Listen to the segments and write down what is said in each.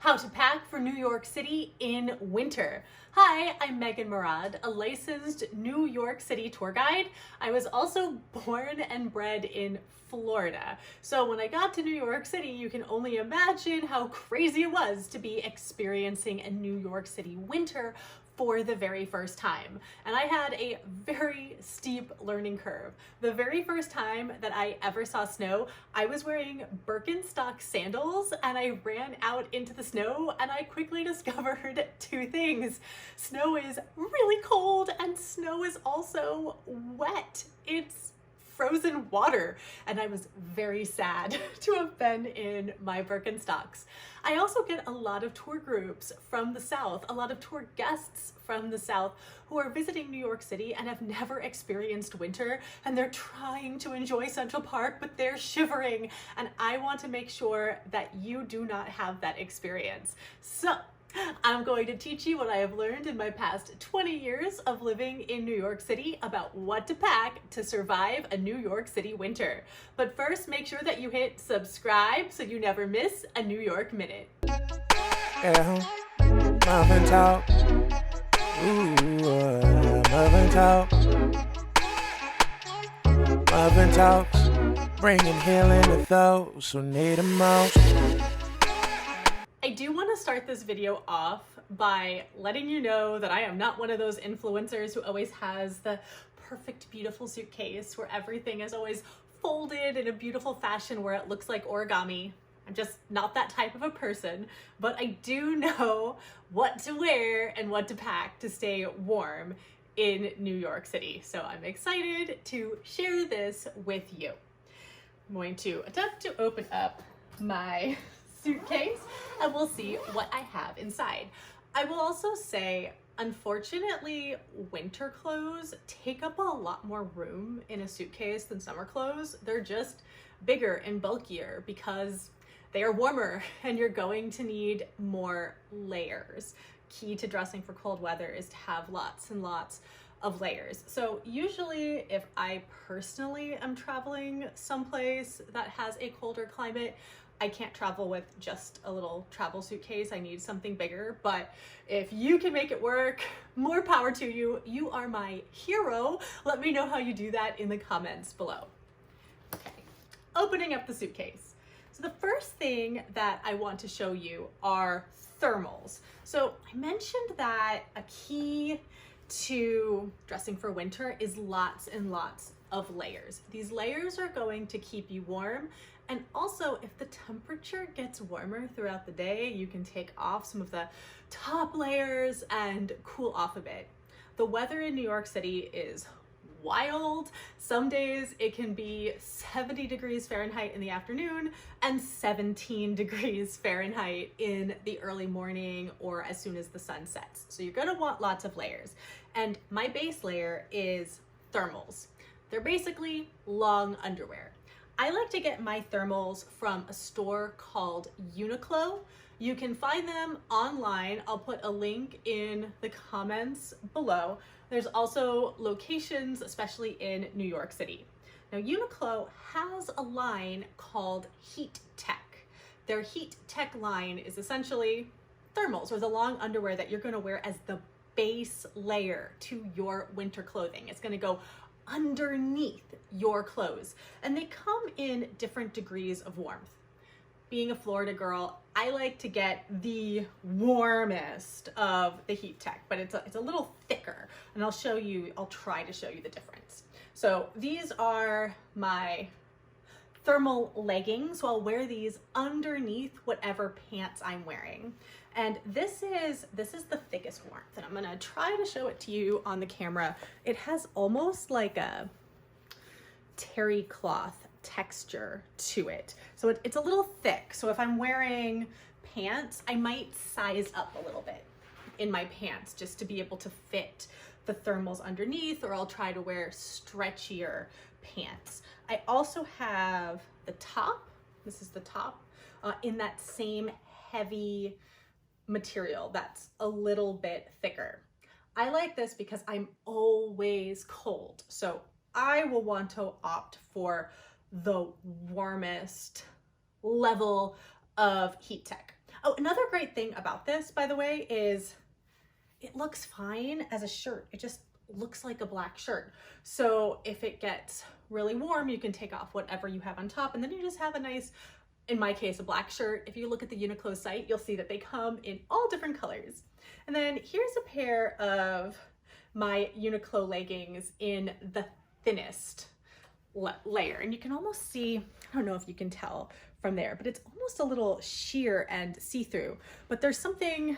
How to pack for New York City in winter. Hi, I'm Megan Murad, a licensed New York City tour guide. I was also born and bred in Florida. So when I got to New York City, you can only imagine how crazy it was to be experiencing a New York City winter for the very first time. And I had a very steep learning curve. The very first time that I ever saw snow, I was wearing Birkenstock sandals and I ran out into the snow and I quickly discovered two things. Snow is really cold and snow is also wet. It's frozen water, and I was very sad to have been in my Birkenstocks. I also get a lot of tour groups from the South, a lot of tour guests from the South who are visiting New York City and have never experienced winter, and they're trying to enjoy Central Park, but they're shivering, and I want to make sure that you do not have that experience. So I'm going to teach you what I have learned in my past 20 years of living in New York City about what to pack to survive a New York City winter. But first, make sure that you hit subscribe so you never miss a New York Minute. Yeah, muffin talk. Ooh, muffin talk. Muffin talks, bringing healing to those who need them most. I do want to start this video off by letting you know that I am not one of those influencers who always has the perfect, beautiful suitcase where everything is always folded in a beautiful fashion where it looks like origami. I'm just not that type of a person, but I do know what to wear and what to pack to stay warm in New York City. So I'm excited to share this with you. I'm going to attempt to open up my suitcase and we'll see what I have inside. I will also say, unfortunately, winter clothes take up a lot more room in a suitcase than summer clothes. They're just bigger and bulkier because they are warmer and you're going to need more layers. Key to dressing for cold weather is to have lots and lots of layers. So usually if I personally am traveling someplace that has a colder climate, I can't travel with just a little travel suitcase. I need something bigger, but if you can make it work, more power to you. You are my hero. Let me know how you do that in the comments below. Okay, opening up the suitcase. So the first thing that I want to show you are thermals. So I mentioned that a key to dressing for winter is lots and lots of layers. These layers are going to keep you warm. And also, if the temperature gets warmer throughout the day, you can take off some of the top layers and cool off a bit. The weather in New York City is wild. Some days it can be 70 degrees Fahrenheit in the afternoon and 17 degrees Fahrenheit in the early morning or as soon as the sun sets. So you're gonna want lots of layers. And my base layer is thermals. They're basically long underwear. I like to get my thermals from a store called Uniqlo. You can find them online. I'll put a link in the comments below. There's also locations, especially in New York City. Now, Uniqlo has a line called Heat Tech. Their Heat Tech line is essentially thermals, or the long underwear that you're gonna wear as the base layer to your winter clothing. It's gonna go underneath your clothes, and they come in different degrees of warmth. Being a Florida girl, I like to get the warmest of the Heat Tech, but it's a little thicker, and I'll try to show you the difference. So these are my thermal leggings, so I'll wear these underneath whatever pants I'm wearing. And this is the thickest warmth, and I'm gonna try to show it to you on the camera. It has almost like a terry cloth texture to it. So it's a little thick. So if I'm wearing pants, I might size up a little bit in my pants just to be able to fit the thermals underneath, or I'll try to wear stretchier pants. I also have the top, this is the top, in that same heavy material that's a little bit thicker. I like this because I'm always cold, so I will want to opt for the warmest level of Heat Tech. Oh, another great thing about this, by the way, is it looks fine as a shirt. It just looks like a black shirt. So if it gets really warm, you can take off whatever you have on top, and then you just have a nice, in my case, a black shirt. If you look at the Uniqlo site, you'll see that they come in all different colors. And then here's a pair of my Uniqlo leggings in the thinnest layer. And you can almost see, I don't know if you can tell from there, but it's almost a little sheer and see-through. But there's something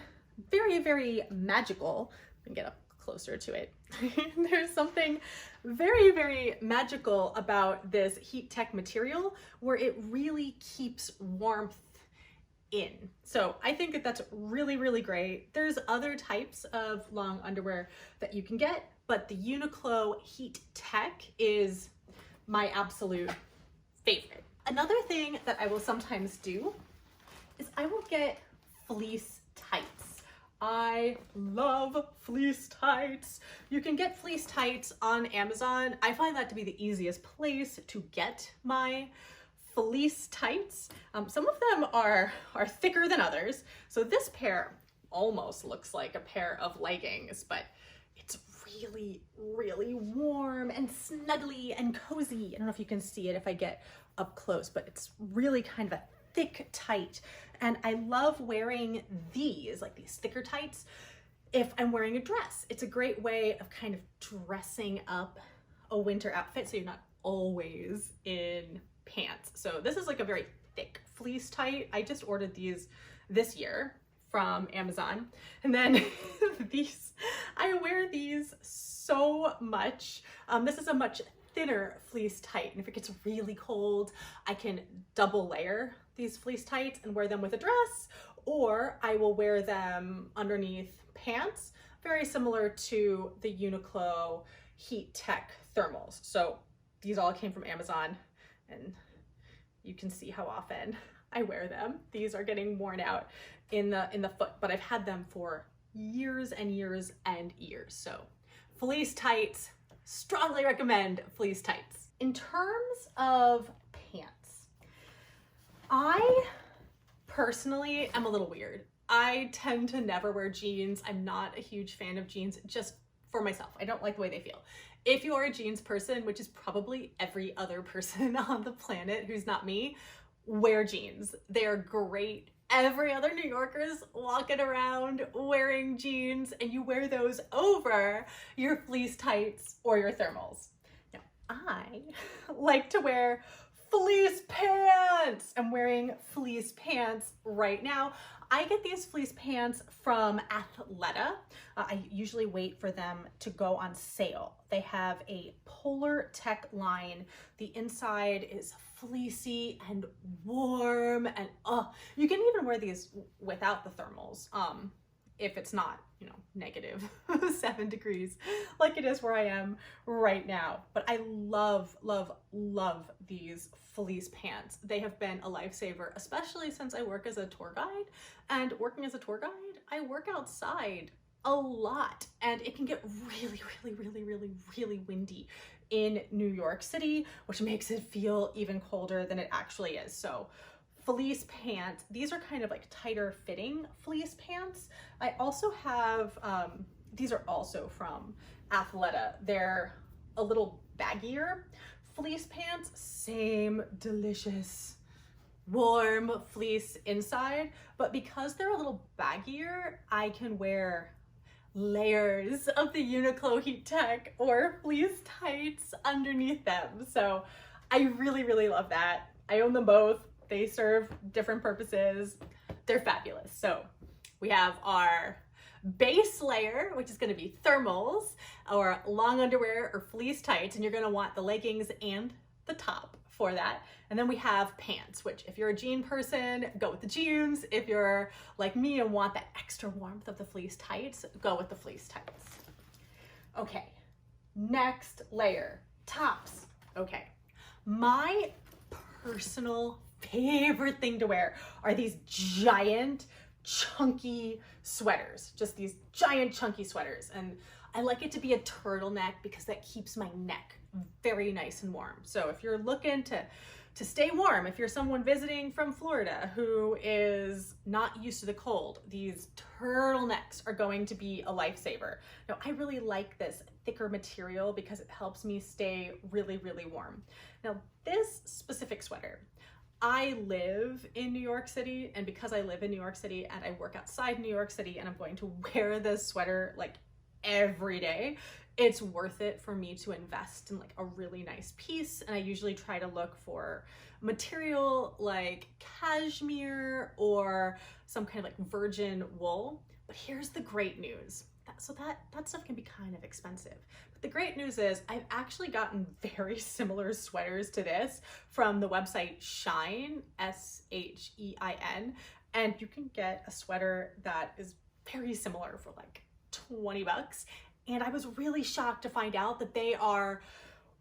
very, very magical. I can get up closer to it. There's something very, very magical about this heat tech material where it really keeps warmth in. So I think that that's really, really great. There's other types of long underwear that you can get, but the Uniqlo Heat Tech is my absolute favorite. Another thing that I will sometimes do is I will get fleece tights. I love fleece tights. You can get fleece tights on Amazon. I find that to be the easiest place to get my fleece tights. Some of them are thicker than others. So this pair almost looks like a pair of leggings, but it's really, really warm and snuggly and cozy. I don't know if you can see it if I get up close, but it's really kind of a thick tight. And I love wearing these, like these thicker tights, if I'm wearing a dress. It's a great way of kind of dressing up a winter outfit so you're not always in pants. So this is like a very thick fleece tight. I just ordered these this year from Amazon. And then these, I wear these so much. This is a much thinner fleece tight. And if it gets really cold, I can double layer these fleece tights and wear them with a dress, or I will wear them underneath pants, very similar to the Uniqlo Heat Tech thermals. So these all came from Amazon, and you can see how often I wear them. These are getting worn out in the foot, but I've had them for years and years and years. So fleece tights, strongly recommend fleece tights. In terms of pants, I personally am a little weird. I tend to never wear jeans. I'm not a huge fan of jeans, just for myself. I don't like the way they feel. If you are a jeans person, which is probably every other person on the planet who's not me, wear jeans. They're great. Every other New Yorker's walking around wearing jeans, and you wear those over your fleece tights or your thermals. Now, I like to wear fleece pants. I'm wearing fleece pants right now. I get these fleece pants from Athleta. I usually wait for them to go on sale. They have a Polar Tech line. The inside is fleecy and warm, and you can even wear these without the thermals if it's not, you know, negative 7 degrees like it is where I am right now. But I love, love, love these fleece pants. They have been a lifesaver, especially since I work as a tour guide. And working as a tour guide, I work outside a lot, and it can get really, really, really, really, really windy in New York City, which makes it feel even colder than it actually is. So fleece pants, these are kind of like tighter fitting fleece pants. I also have, these are also from Athleta. They're a little baggier fleece pants, same delicious warm fleece inside, but because they're a little baggier, I can wear layers of the Uniqlo Heat Tech or fleece tights underneath them. So I really, really love that. I own them both. They serve different purposes. They're fabulous. So we have our base layer, which is going to be thermals or long underwear or fleece tights, and you're going to want the leggings and the top for that. And then we have pants, which if you're a jean person, go with the jeans. If you're like me and want that extra warmth of the fleece tights, go with the fleece tights. Okay, next layer, tops. Okay, my personal favorite thing to wear are these giant chunky sweaters, just these giant chunky sweaters. And I like it to be a turtleneck because that keeps my neck very nice and warm. So if you're looking to To stay warm, if you're someone visiting from Florida who is not used to the cold, these turtlenecks are going to be a lifesaver. Now, I really like this thicker material because it helps me stay really, really warm. Now, this specific sweater, I live in New York City, and because I live in New York City and I work outside New York City and I'm going to wear this sweater like every day, it's worth it for me to invest in like a really nice piece. And I usually try to look for material like cashmere or some kind of like virgin wool. But here's the great news. That stuff can be kind of expensive. But the great news is I've actually gotten very similar sweaters to this from the website Shine, S-H-E-I-N. And you can get a sweater that is very similar for like 20 bucks. And I was really shocked to find out that they are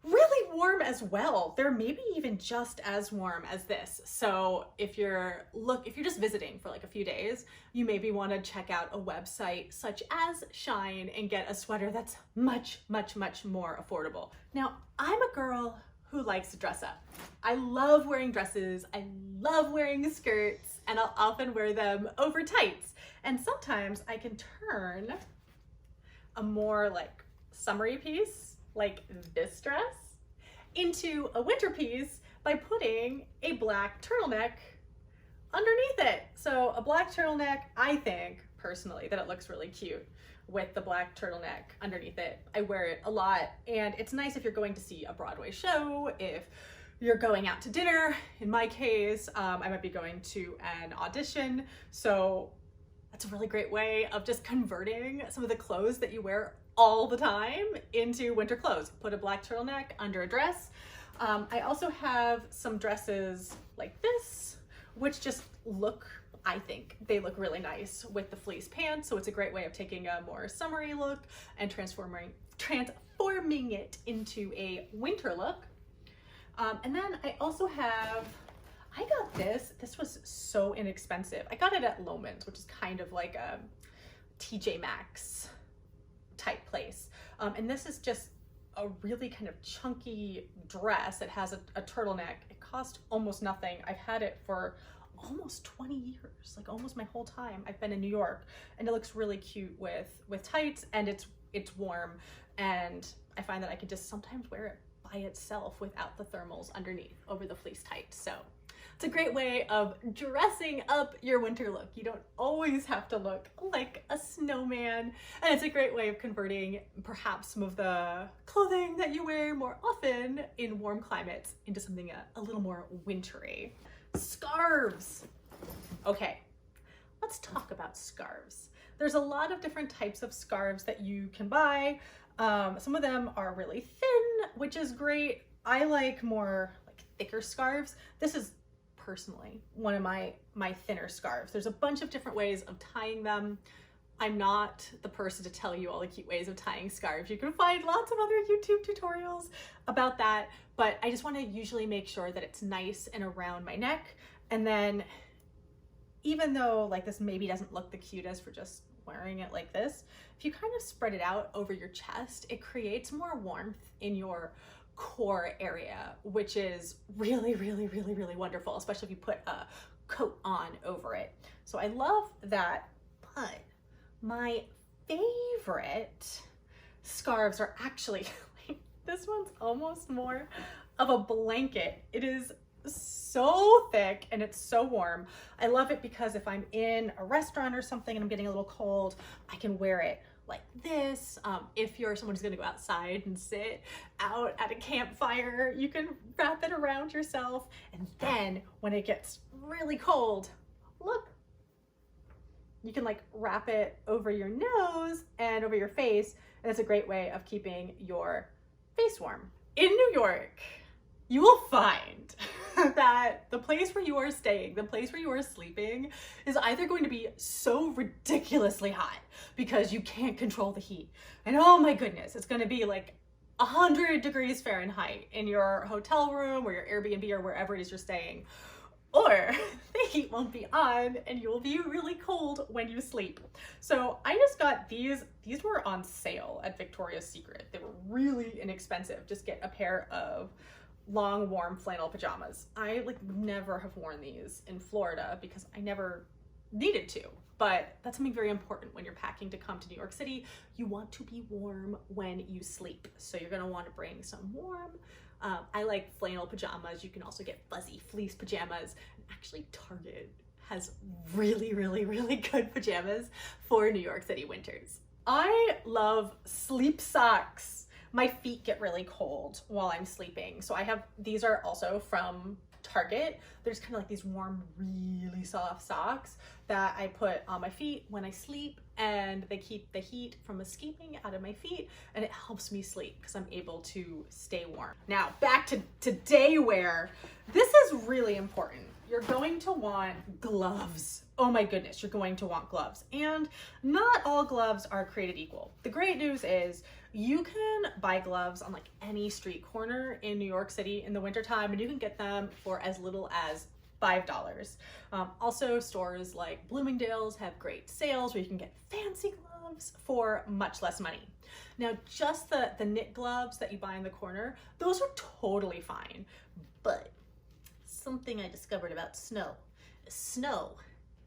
really warm as well. They're maybe even just as warm as this. So if you're just visiting for like a few days, you maybe want to check out a website such as Shine and get a sweater that's much, much, much more affordable. Now, I'm a girl who likes to dress up. I love wearing dresses, I love wearing skirts, and I'll often wear them over tights. And sometimes I can turn a more like summery piece, like this dress, into a winter piece by putting a black turtleneck underneath it. So a black turtleneck, I think personally that it looks really cute with the black turtleneck underneath it. I wear it a lot, and it's nice if you're going to see a Broadway show, if you're going out to dinner. In my case, I might be going to an audition, so that's a really great way of just converting some of the clothes that you wear all the time into winter clothes. Put a black turtleneck under a dress. I also have some dresses like this, which just look, I think they look really nice with the fleece pants. So it's a great way of taking a more summery look and transforming it into a winter look. And then I also got this was so inexpensive. I got it at Loehmann's, which is kind of like a TJ Maxx type place. And this is just a really kind of chunky dress. It has a turtleneck. It cost almost nothing. I've had it for almost 20 years, like almost my whole time I've been in New York. And it looks really cute with tights, and it's warm. And I find that I can just sometimes wear it by itself without the thermals underneath over the fleece tights. So it's a great way of dressing up your winter look. You don't always have to look like a snowman. And it's a great way of converting perhaps some of the clothing that you wear more often in warm climates into something a little more wintry. Scarves. Okay, let's talk about scarves. There's a lot of different types of scarves that you can buy. Some of them are really thin, which is great. I like more like thicker scarves. This is personally one of my thinner scarves. There's a bunch of different ways of tying them. I'm not the person to tell you all the cute ways of tying scarves. You can find lots of other YouTube tutorials about that, but I just want to usually make sure that it's nice and around my neck. And then even though like this maybe doesn't look the cutest for just wearing it like this, if you kind of spread it out over your chest, it creates more warmth in your core area, which is really, really, really, really wonderful, especially if you put a coat on over it. So I love that, but my favorite scarves are actually, like, this one's almost more of a blanket. It is so thick and it's so warm. I love it because if I'm in a restaurant or something and I'm getting a little cold, I can wear it like this. If you're someone who's gonna go outside and sit out at a campfire, you can wrap it around yourself. And then when it gets really cold, look, you can like wrap it over your nose and over your face. And it's a great way of keeping your face warm. In New York, you will find that the place where you are staying, the place where you are sleeping, is either going to be so ridiculously hot because you can't control the heat. And oh my goodness, it's going to be like 100 degrees Fahrenheit in your hotel room or your Airbnb or wherever it is you're staying. Or the heat won't be on and you will be really cold when you sleep. So I just got these were on sale at Victoria's Secret. They were really inexpensive. Just get a pair of long warm flannel pajamas. I like never have worn these in Florida because I never needed to, but that's something very important when you're packing to come to New York City. You want to be warm when you sleep, so you're gonna want to bring some warm. I like flannel pajamas. You can also get fuzzy fleece pajamas. And actually, Target has really, really, really good pajamas for New York City winters. I love sleep socks. My feet get really cold while I'm sleeping, so I have, these are also from Target. There's kind of like these warm, really soft socks that I put on my feet when I sleep, and they keep the heat from escaping out of my feet, and it helps me sleep because I'm able to stay warm. Now back to day wear. This is really important. You're going to want gloves. Oh my goodness, you're going to want gloves. And not all gloves are created equal. The great news is you can buy gloves on like any street corner in New York City in the wintertime, and you can get them for as little as $5. Also, stores like Bloomingdale's have great sales where you can get fancy gloves for much less money. Now, just the knit gloves that you buy in the corner, those are totally fine. But something I discovered about snow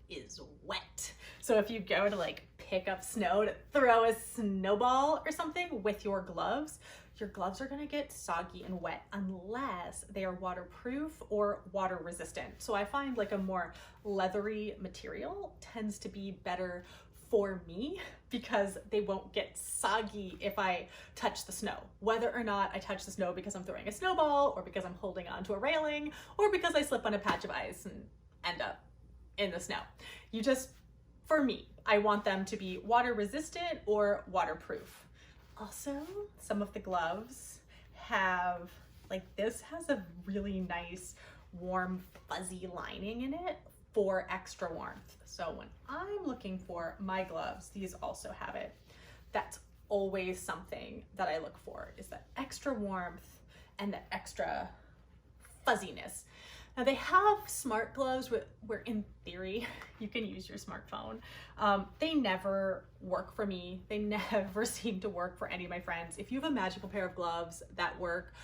is wet. So if you go to like pick up snow to throw a snowball or something with your gloves are gonna get soggy and wet unless they are waterproof or water resistant. So I find like a more leathery material tends to be better for me because they won't get soggy if I touch the snow. Whether or not I touch the snow because I'm throwing a snowball or because I'm holding onto a railing or because I slip on a patch of ice and end up in the snow. You just, for me, I want them to be water resistant or waterproof. Also, some of the gloves have, like this has a really nice warm fuzzy lining in it for extra warmth. So when I'm looking for my gloves, these also have it. That's always something that I look for, is that extra warmth and the extra fuzziness. Now they have smart gloves where in theory you can use your smartphone. They never work for me. They never seem to work for any of my friends. If you have a magical pair of gloves that work,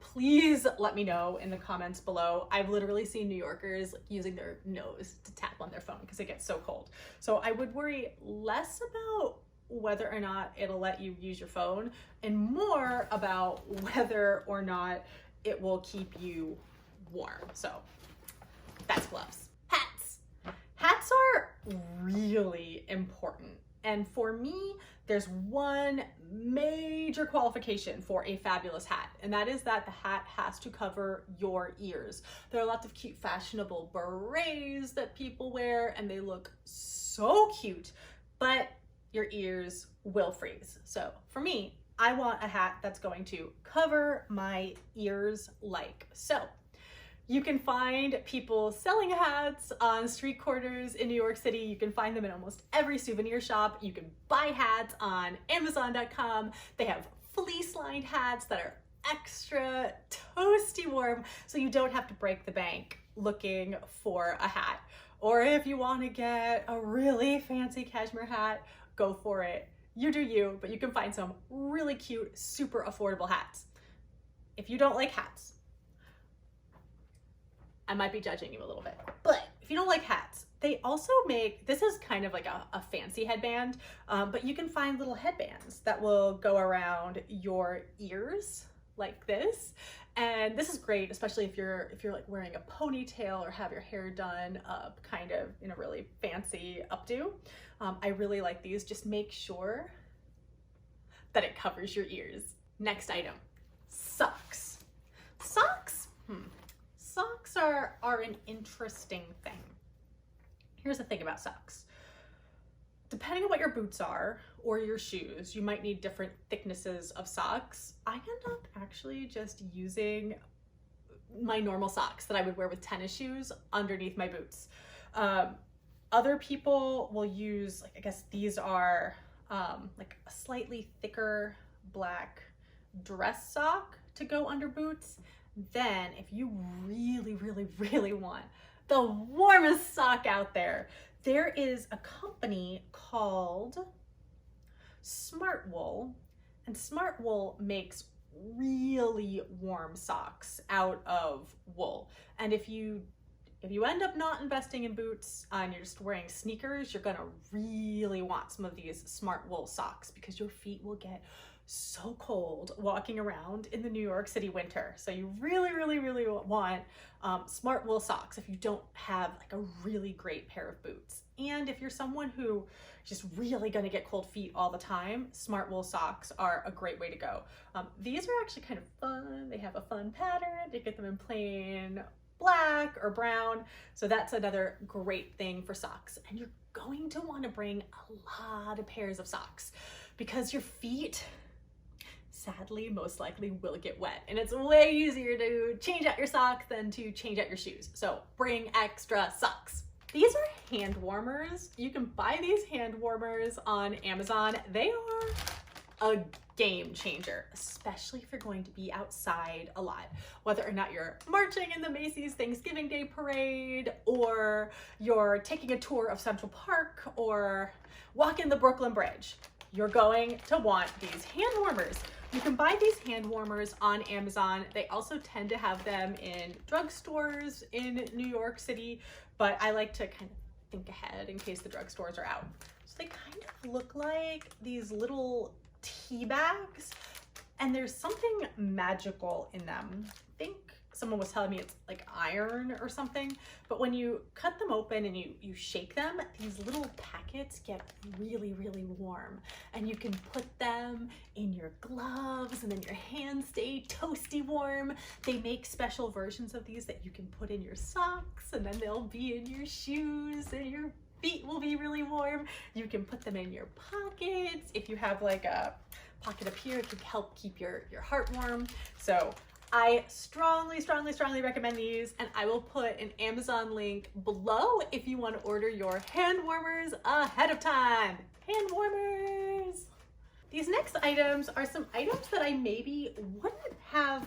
please let me know in the comments below. I've literally seen New Yorkers using their nose to tap on their phone because it gets so cold. So I would worry less about whether or not it'll let you use your phone and more about whether or not it will keep you warm. So that's gloves. Hats are really important, and for me there's one major qualification for a fabulous hat, and that is that the hat has to cover your ears. There are lots of cute fashionable berets that people wear and they look so cute, but your ears will freeze. So for me, I want a hat that's going to cover my ears like so. You can find people selling hats on street corners in New York City. You can find them in almost every souvenir shop. You can buy hats on Amazon.com. They have fleece-lined hats that are extra toasty warm, so you don't have to break the bank looking for a hat. Or if you want to get a really fancy cashmere hat, go for it. You do you, but you can find some really cute, super affordable hats. If you don't like hats, I might be judging you a little bit, but if you don't like hats, they also make, this is kind of like a fancy headband, but you can find little headbands that will go around your ears like this. And this is great, especially if you're like wearing a ponytail or have your hair done up kind of in a really fancy updo. I really like these. Just make sure that it covers your ears. Next item, socks. Socks? Socks are an interesting thing. Here's the thing about socks. Depending on what your boots are or your shoes, you might need different thicknesses of socks. I end up actually just using my normal socks that I would wear with tennis shoes underneath my boots. Other people will use, like, I guess these are like a slightly thicker black dress sock to go under boots. Then if you really, really, really want the warmest sock out there, there is a company called Smartwool, and Smartwool makes really warm socks out of wool. And if you end up not investing in boots and you're just wearing sneakers, you're gonna really want some of these smart wool socks because your feet will get so cold walking around in the New York City winter. So you really, really, really want smart wool socks if you don't have like a really great pair of boots. And if you're someone who is just really gonna get cold feet all the time, smart wool socks are a great way to go. These are actually kind of fun. They have a fun pattern. You get them in plain black or brown. So that's another great thing for socks. And you're going to want to bring a lot of pairs of socks because your feet, sadly, most likely will get wet. And it's way easier to change out your socks than to change out your shoes. So bring extra socks. These are hand warmers. You can buy these hand warmers on Amazon. They are a game changer, especially if you're going to be outside a lot, whether or not you're marching in the Macy's Thanksgiving Day Parade, or you're taking a tour of Central Park, or walking the Brooklyn Bridge. You're going to want these hand warmers. You can buy these hand warmers on Amazon. They also tend to have them in drugstores in New York City, but I like to kind of think ahead in case the drugstores are out. So they kind of look like these little tea bags, and there's something magical in them. I think someone was telling me it's like iron or something, but when you cut them open and you shake them, these little packets get really, really warm, and you can put them in your gloves and then your hands stay toasty warm. They make special versions of these that you can put in your socks, and then they'll be in your shoes, and your feet will be really warm. You can put them in your pockets. If you have like a pocket up here, it can help keep your heart warm. So I strongly, strongly, strongly recommend these, and I will put an Amazon link below if you want to order your hand warmers ahead of time. Hand warmers! These next items are some items that I maybe wouldn't have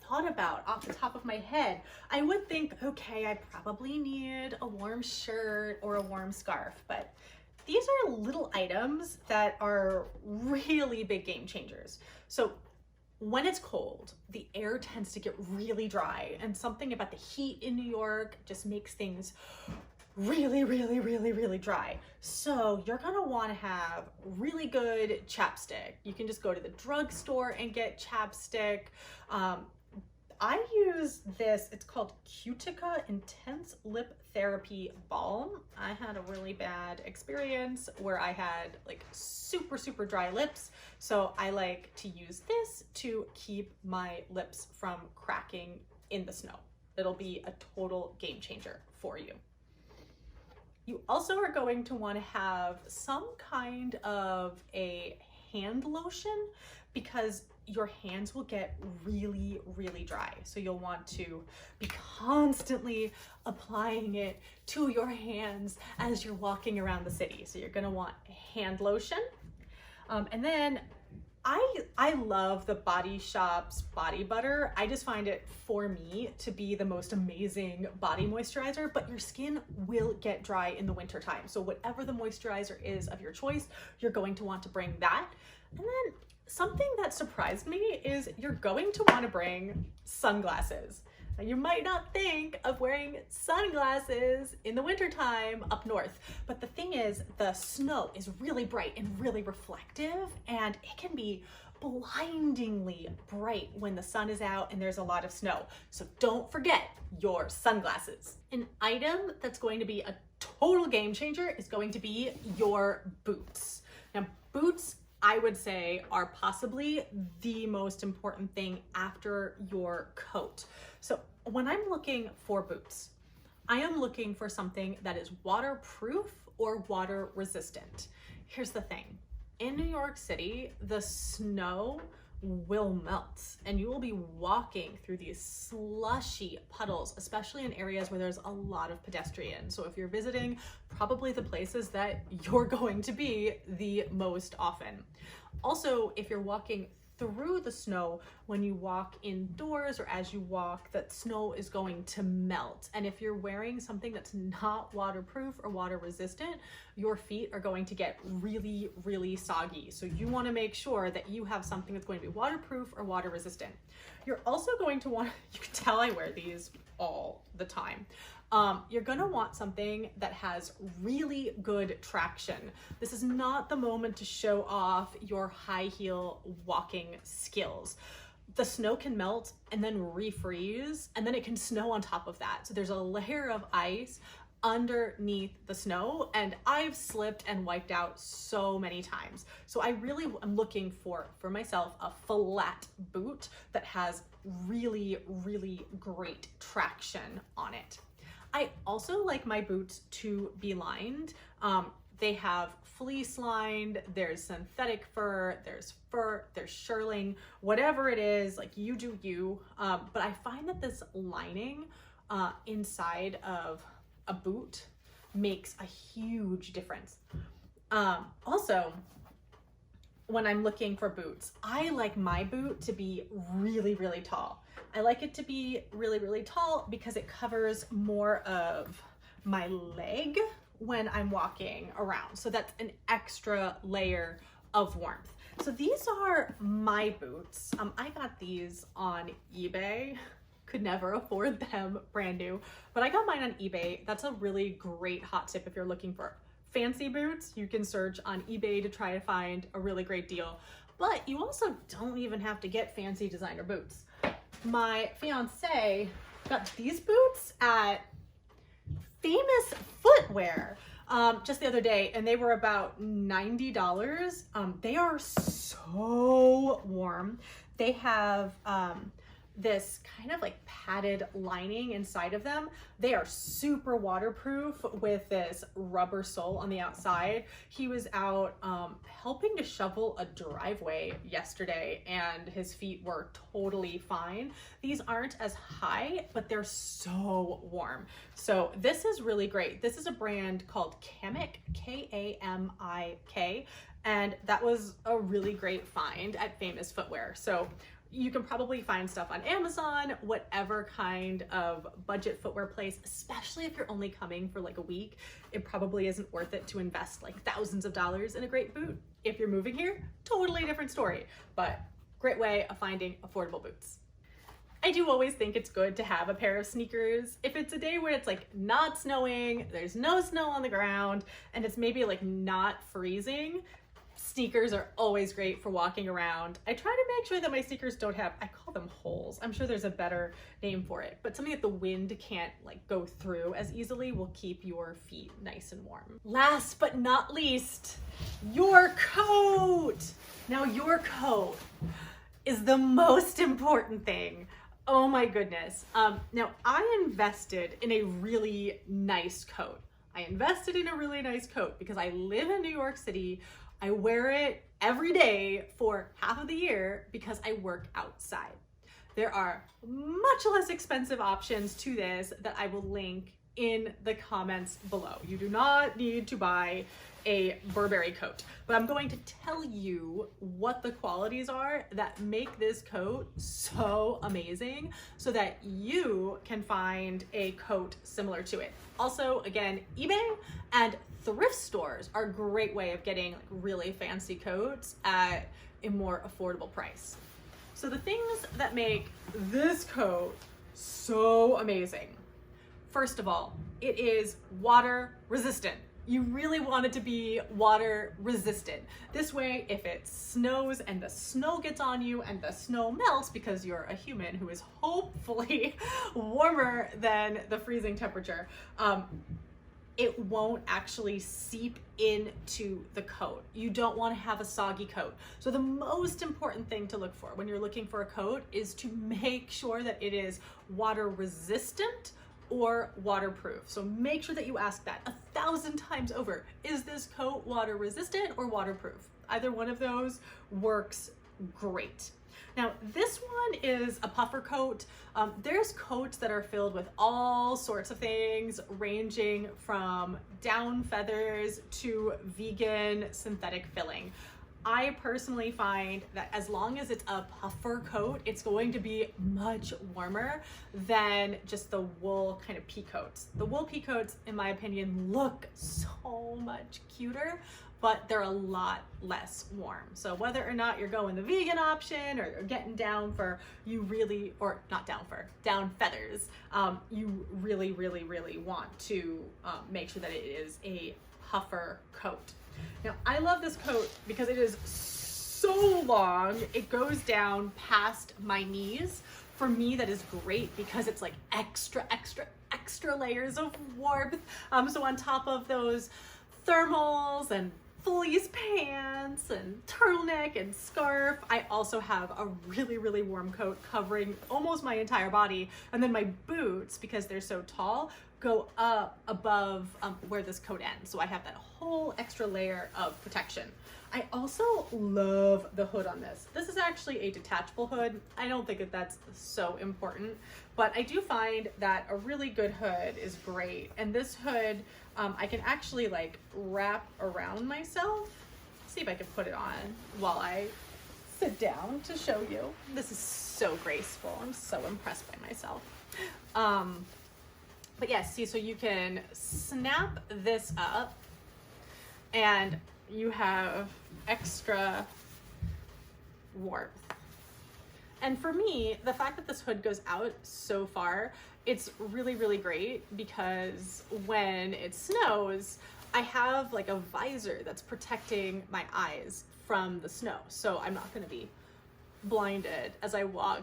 thought about off the top of my head. I would think, okay, I probably need a warm shirt or a warm scarf, but these are little items that are really big game changers. So when it's cold, the air tends to get really dry, and something about the heat in New York just makes things really, really, really, really dry. So you're gonna wanna have really good chapstick. You can just go to the drugstore and get chapstick. I use this, it's called Cutica Intense Lip Therapy Balm. I had a really bad experience where I had like super, super dry lips. So I like to use this to keep my lips from cracking in the snow. It'll be a total game changer for you. You also are going to want to have some kind of a hand lotion because your hands will get really, really dry. So you'll want to be constantly applying it to your hands as you're walking around the city. So you're gonna want hand lotion. And then I love the Body Shop's body butter. I just find it, for me, to be the most amazing body moisturizer, but your skin will get dry in the winter time. So whatever the moisturizer is of your choice, you're going to want to bring that. And then something that surprised me is you're going to want to bring sunglasses. Now, you might not think of wearing sunglasses in the wintertime up north, but the thing is, the snow is really bright and really reflective, and it can be blindingly bright when the sun is out and there's a lot of snow. So don't forget your sunglasses. An item that's going to be a total game changer is going to be your boots. Now, boots, I would say, are possibly the most important thing after your coat. So when I'm looking for boots, I am looking for something that is waterproof or water resistant. Here's the thing. In New York City, the snow will melt and you will be walking through these slushy puddles, especially in areas where there's a lot of pedestrians. So if you're visiting, probably the places that you're going to be the most often. Also, if you're walking through the snow when you walk indoors or as you walk, that snow is going to melt. And if you're wearing something that's not waterproof or water resistant, your feet are going to get really, really soggy. So you want to make sure that you have something that's going to be waterproof or water resistant. You're also going to want, you can tell I wear these all the time. You're gonna want something that has really good traction. This is not the moment to show off your high heel walking skills. The snow can melt and then refreeze, and then it can snow on top of that. So there's a layer of ice underneath the snow, and I've slipped and wiped out so many times. So I really am looking for myself a flat boot that has really, really great traction on it. I also like my boots to be lined. They have fleece lined, there's synthetic fur, there's shearling, whatever it is, like you do you. But I find that this lining inside of a boot makes a huge difference. Also, when I'm looking for boots, I like my boot to be really, really tall. I like it to be really, really tall because it covers more of my leg when I'm walking around. So that's an extra layer of warmth. So these are my boots. I got these on eBay. Could never afford them brand new, but I got mine on eBay. That's a really great hot tip if you're looking for fancy boots. You can search on eBay to try to find a really great deal, but you also don't even have to get fancy designer boots. My fiance got these boots at Famous Footwear just the other day, and they were about $90. They are so warm. They have this kind of like padded lining inside of them. They are super waterproof with this rubber sole on the outside. He was out helping to shovel a driveway yesterday and his feet were totally fine. These aren't as high, but they're so warm. So this is really great. This is a brand called Kamik, K-A-M-I-K, and that was a really great find at Famous Footwear. So you can probably find stuff on Amazon, whatever kind of budget footwear place, especially if you're only coming for like a week. It probably isn't worth it to invest like thousands of dollars in a great boot. If you're moving here, totally different story, but great way of finding affordable boots. I do always think it's good to have a pair of sneakers. If it's a day where it's like not snowing, there's no snow on the ground, and it's maybe like not freezing, sneakers are always great for walking around. I try to make sure that my sneakers don't have, I call them holes. I'm sure there's a better name for it, but something that the wind can't like go through as easily will keep your feet nice and warm. Last but not least, your coat. Now your coat is the most important thing. Oh my goodness. Now I invested in a really nice coat. I invested in a really nice coat because I live in New York City. I wear it every day for half of the year because I work outside. There are much less expensive options to this that I will link in the comments below. You do not need to buy a Burberry coat, but I'm going to tell you what the qualities are that make this coat so amazing so that you can find a coat similar to it. Also, again, eBay and thrift stores are a great way of getting like really fancy coats at a more affordable price. So the things that make this coat so amazing. First of all, it is water resistant. You really want it to be water resistant. This way, if it snows and the snow gets on you and the snow melts because you're a human who is hopefully warmer than the freezing temperature, it won't actually seep into the coat. You don't want to have a soggy coat. So the most important thing to look for when you're looking for a coat is to make sure that it is water resistant or waterproof. So make sure that you ask that 1,000 times over. Is this coat water resistant or waterproof? Either one of those works great. Now this one is a puffer coat. There's coats that are filled with all sorts of things ranging from down feathers to vegan synthetic filling. I personally find that as long as it's a puffer coat, it's going to be much warmer than just the wool kind of pea coats. The wool pea coats, in my opinion, look so much cuter, but they're a lot less warm. So whether or not you're going the vegan option or you're getting down for, down feathers, you really, really, really want to make sure that it is a puffer coat. Now, I love this coat because it is so long. It goes down past my knees. For me, that is great because it's like extra layers of warmth. So on top of those thermals and fleece pants and turtleneck and scarf, I also have a really, really warm coat covering almost my entire body. And then my boots, because they're so tall, go up above where this coat ends. So I have that whole extra layer of protection. I also love the hood on this. This is actually a detachable hood. I don't think that that's so important, but I do find that a really good hood is great. And this hood, I can actually like wrap around myself. See if I can put it on while I sit down to show you. This is so graceful. I'm so impressed by myself. But yes, see, so you can snap this up and you have extra warmth. And for me, the fact that this hood goes out so far, it's really, really great because when it snows, I have like a visor that's protecting my eyes from the snow. So I'm not gonna be blinded as I walk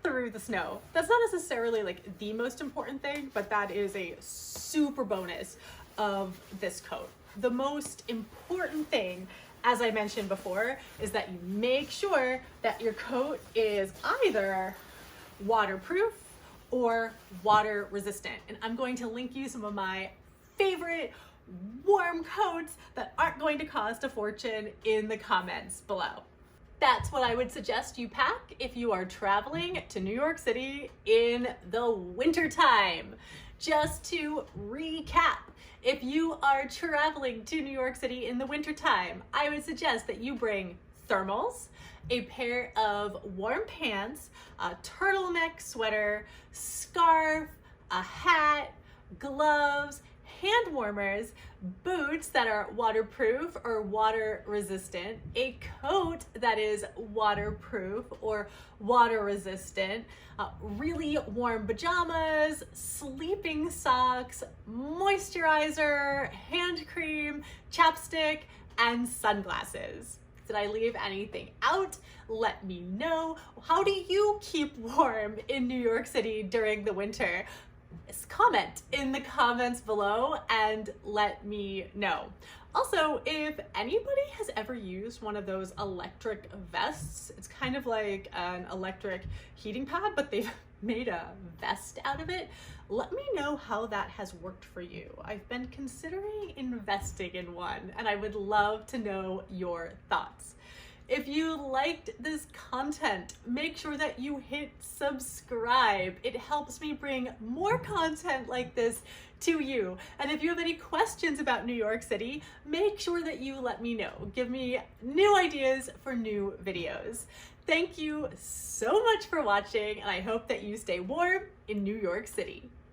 through the snow. That's not necessarily like the most important thing, but that is a super bonus of this coat. The most important thing, as I mentioned before, is that you make sure that your coat is either waterproof or water resistant. And I'm going to link you some of my favorite warm coats that aren't going to cost a fortune in the comments below. That's what I would suggest you pack if you are traveling to New York City in the wintertime. Just to recap, if you are traveling to New York City in the wintertime, I would suggest that you bring thermals, a pair of warm pants, a turtleneck sweater, scarf, a hat, gloves, hand warmers, boots that are waterproof or water resistant, a coat that is waterproof or water resistant, really warm pajamas, sleeping socks, moisturizer, hand cream, chapstick, and sunglasses. Did I leave anything out? Let me know. How do you keep warm in New York City during the winter? Comment in the comments below and let me know. Also, if anybody has ever used one of those electric vests, it's kind of like an electric heating pad, but they've made a vest out of it. Let me know how that has worked for you. I've been considering investing in one and I would love to know your thoughts. If you liked this content, make sure that you hit subscribe. It helps me bring more content like this to you. And if you have any questions about New York City, make sure that you let me know. Give me new ideas for new videos. Thank you so much for watching, and I hope that you stay warm in New York City.